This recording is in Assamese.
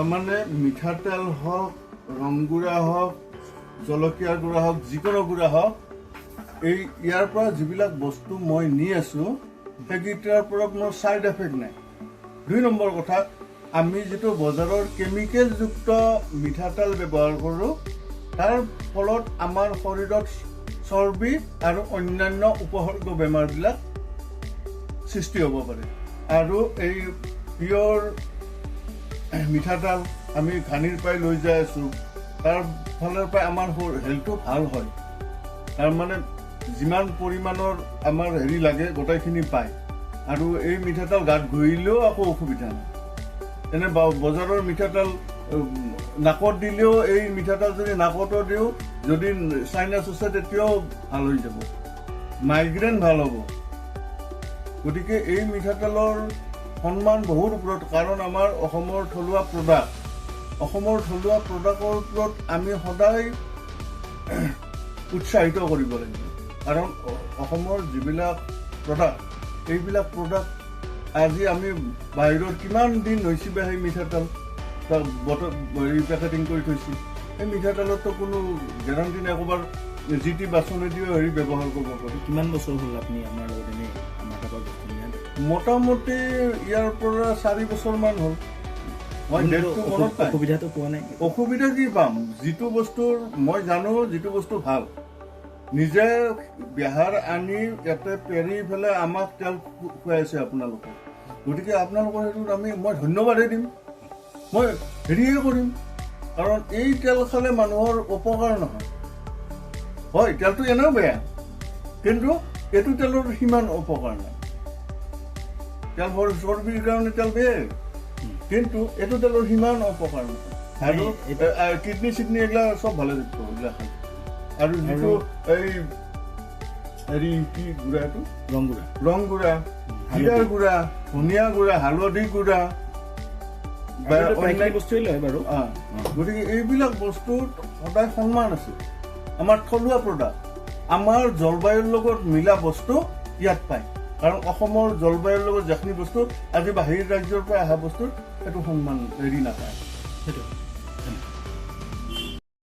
মানে মিঠাতেল হওক, ৰংগুড়া হওক, জলকীয়া গুড়া হওক, যিকোনো গুড়া হওক, ইয়াৰ পৰা যিবিলাক বস্তু মই নি আছোঁ সেইকেইটাৰ পৰা কোনো ছাইড এফেক্ট নাই। 2 নম্বৰ কথা, আমি যিটো বজাৰৰ কেমিকেলযুক্ত মিঠাতেল ব্যৱহাৰ কৰোঁ তাৰ ফলত আমাৰ শৰীৰত চৰ্বি আৰু অন্যান্য উপসৰ্গ বেমাৰবিলাক সৃষ্টি হ'ব পাৰে। আৰু এই পিয়ৰ মিঠাতেল আমি ঘানিৰ পৰাই লৈ যাই আছোঁ, তাৰ ফালৰ পৰা আমাৰ হেল্থটো ভাল হয়। তাৰমানে যিমান পৰিমাণৰ আমাৰ লাগে গোটেইখিনি পায়। আৰু এই মিঠাতেল গাত ঘঁহিলেও একো অসুবিধা নাই। এনে বজাৰৰ মিঠাতেল নাকত দিলেও, এই মিঠাতেল যদি নাকতো দিওঁ, যদি চাইনাছ আছে তেতিয়াও ভাল হৈ যাব, মাইগ্ৰেইন ভাল হ'ব। গতিকে এই মিঠাতেলৰ সন্মান বহুত ওপৰত, কাৰণ আমাৰ অসমৰ থলুৱা প্ৰডাক্ট। অসমৰ থলুৱা প্ৰডাক্টৰ ওপৰত আমি সদায় উৎসাহিত কৰিব লাগিব, কাৰণ অসমৰ যিবিলাক প্ৰডাক্ট, এইবিলাক প্ৰডাক্ট আজি আমি বাহিৰত কিমান দিন হৈছে বা সেই মিঠাতেল পেকেটিং কৰি থৈছোঁ। সেই মিঠাতেলততো কোনো গেৰাণ্টি নাই, ক'ৰবাৰ যি টি বাচনেদিও ব্যৱহাৰ কৰিব পাৰি। কিমান বছৰ হ'ল আপুনি আমাৰ লগত এনেই আমাৰ তাৰপৰা বস্তু নিয়া? মোটামুটি ইয়াৰ পৰা 4 বছৰমান হ'ল। মই ডেটটো মনত নাই। অসুবিধাটো পোৱা নাই? অসুবিধা কি পাম? যিটো বস্তুৰ মই জানো যিটো বস্তু ভাল, নিজে বিহাৰ আনি ইয়াতে পেৰি পেলাই আমাক তেল খুৱাইছে আপোনালোকে। গতিকে আপোনালোকৰ সেইটোত মই ধন্যবাদেই দিম, মই হেৰিয়ে কৰিম। কাৰণ এই তেল খালে মানুহৰ উপকাৰ নহয়। হয়, তেলটো এনেও বেয়া, কিন্তু এইটো তেলৰ সিমান উপকাৰ নাই। তেল চৰ্বিৰ কাৰণে তেল বেয়া, কিন্তু এইটো তেলৰ সিমান অপকাৰ নহয়। আৰু কিডনী চিডনী এইবিলাক চব ভালে থাকিব এইবিলাক খালে। আৰু যিটো এই হেৰি কি গুড়া, এইটো ৰংগুড়া, জিৰাৰ গুড়া, ধনিয়া গুড়া, হালধি গুড়া, বস্তুৱে লয় বাৰু। গতিকে এইবিলাক বস্তুত সদায় সন্মান আছে। আমাৰ থলুৱা প্ৰডাক্ট, আমাৰ জলবায়ুৰ লগত মিলা বস্তু ইয়াত পায়। কাৰণ অসমৰ জলবায়ুৰ লগত যিখিনি বস্তু আজি বাহিৰ ৰাজ্যৰ পৰা অহা বস্তুত সেইটো সন্মান নাপায়। সেইটো